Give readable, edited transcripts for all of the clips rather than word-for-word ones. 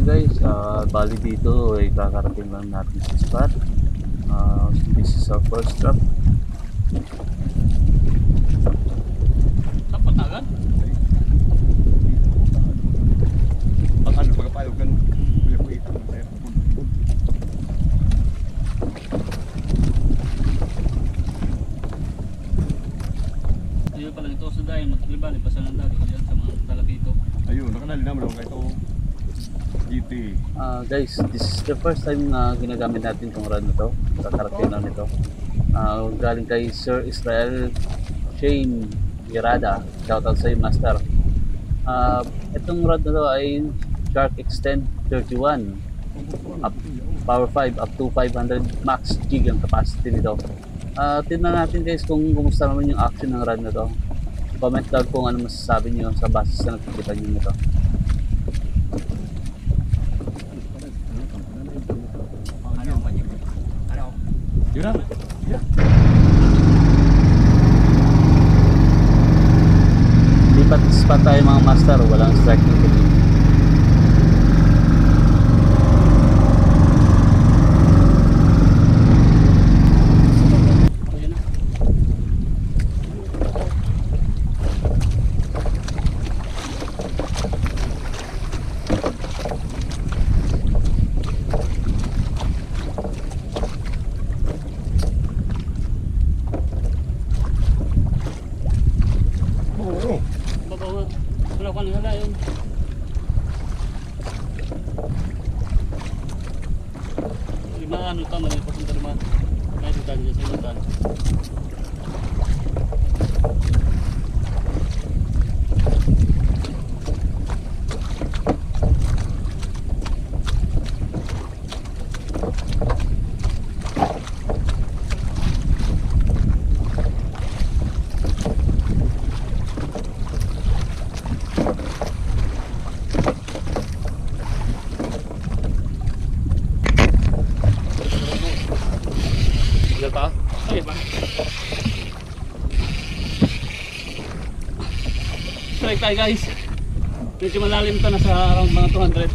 guys, bali dito ay kakarating lang natin sa spot. This is our first stop. Dapat agad? Ang ano, pagkapayog ganun. Kuya po itang tayo. Ayun pala ito sa dayan, magliban, ipasan ang dali ko dyan sa mga talakito. Ayun, nakanali naman ako ito. GT. Guys, this is the first time na ginagamit natin itong rod na to. Kakarating lang nito. Galing kay Sir Israel Shane Girada. Shoutout sa iyo, Master. Itong rod na to ay Shark Extend 31. Power 5 up to 500 max gig ang capacity nito. Tingnan natin guys kung kumusta naman yung action ng rod na to. Comment down kung ano masasabi nyo sa base sa nakikita nyo nito. Yun na. Yeah. Lipat spot tayo mga master, walang strike ng tuloy. Ayun na. Oo. Babawa. Wala ka nila yun. Lima ano tama na papunta naman. Kahit ito dyan sa ilutan. Ilan pa? Okay ba? Strike tayo guys. Medyo malalim ito, nasa around mga 200.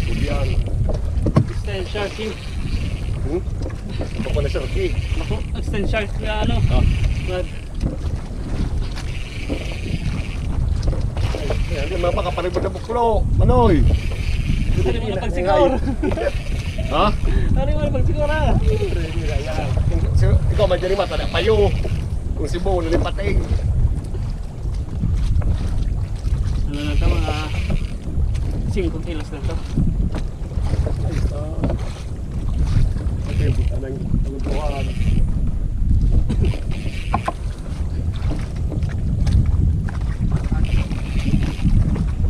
Tubian. Extend sharking. Ito pa na siya, okay. Ako, extend shark na ano. Brad. Ayan, hindi mga pakaparibad na buklo. Manoy. Ano mo na pagsigor? Ha? Ano mo na pagsigor ha? Ikaw madyan yung mata na payo. Kung si Bo, nalipating. Ano na ito, mga 5 kilos na ito. Ito yung buta ng pagbubuhan.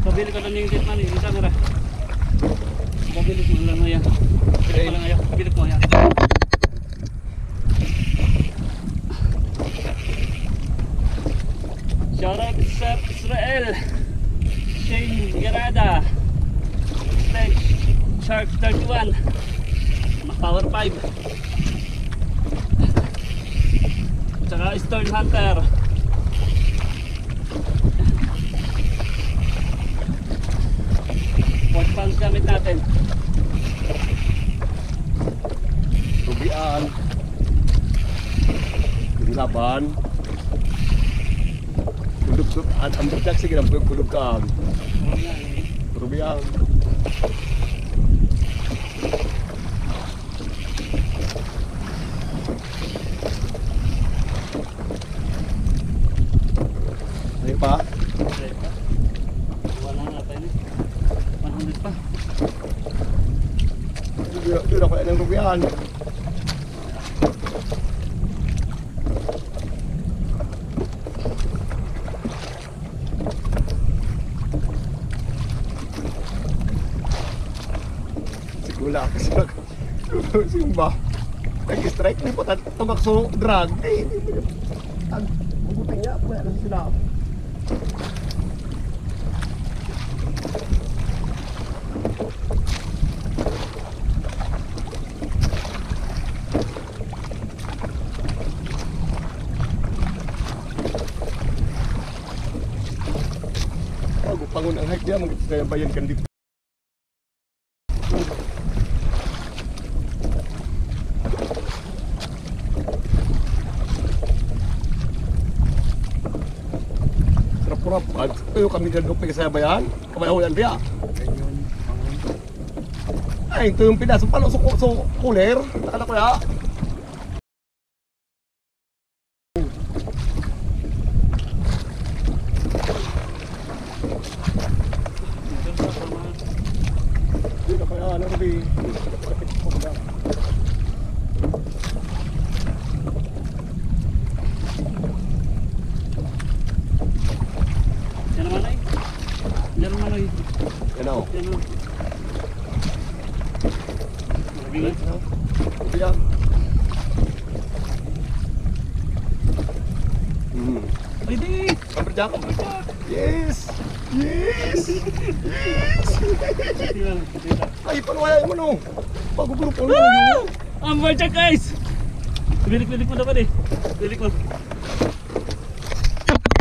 Pabili ka na yung jet man, yung camera. Pabili mo lang ngayon. Pabili mo lang ngayon. Pabili mo ngayon. Shoutout sa Israel Shane Gerada Shark 31 Power 5 tsaka Stern Hunter. What pants gamit natin? Tubian. Yung laban. Kulog at ang butak sige ng kulugan. Tubian. Ano pa? Wala na tayo eh. 100 pa. Doon ako ng tubian. Sigula kasi ako. Simba. Nag-strike ni po. Tugak so drag. Mabuti niya. Mayroon sila. Dia kaya bayan kan dito. Pura ayo kami gagawin pa sa bayan. Kabayawan dia. Ay, ito yung pinasok pala so cooler. Nakala ko ya. Hindi kaya ano rin. Yan naman ay. Yan naman ay. Ano? Yan naman. Malabing ay. Yan. Ay di! Kamberjak. Yes. Yes. Ay, panuwayan mo no. Bago grupo na yun. Amberjack guys! Bilik mo dapat eh. Bilik mo.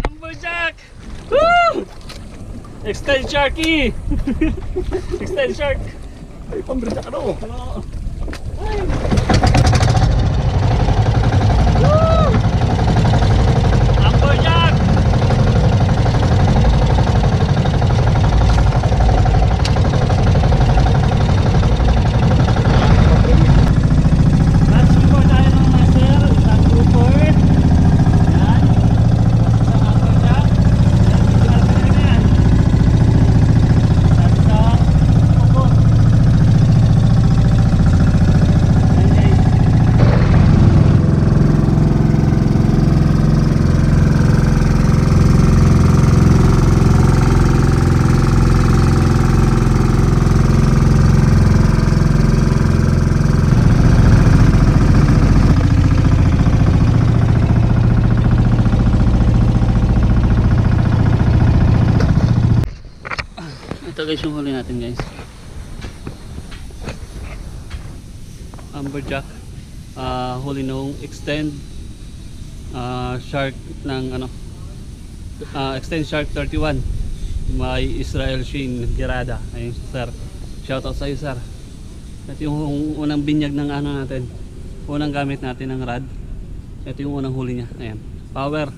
Amberjack! Woo! Extend Sharky! Extend Shark! Ay, pamberjak ano? Oo. Ay! Woo! Amberjack! Last score tayo ng master, isang grouper. Yan. Isang amberjack. Yan, medyo alpha na yan. At isang upo. Yan guys. Ito guys yung huli natin guys. Amberjack. Huli nung extend shark ng ano. Extend shark 31. May Israel Shane Gerada. Ayun sir. Shoutout sa iyo sir. Ito yung unang binyag ng ano natin. Unang gamit natin ng rod. Ito yung unang huli niya. Ayan. Power.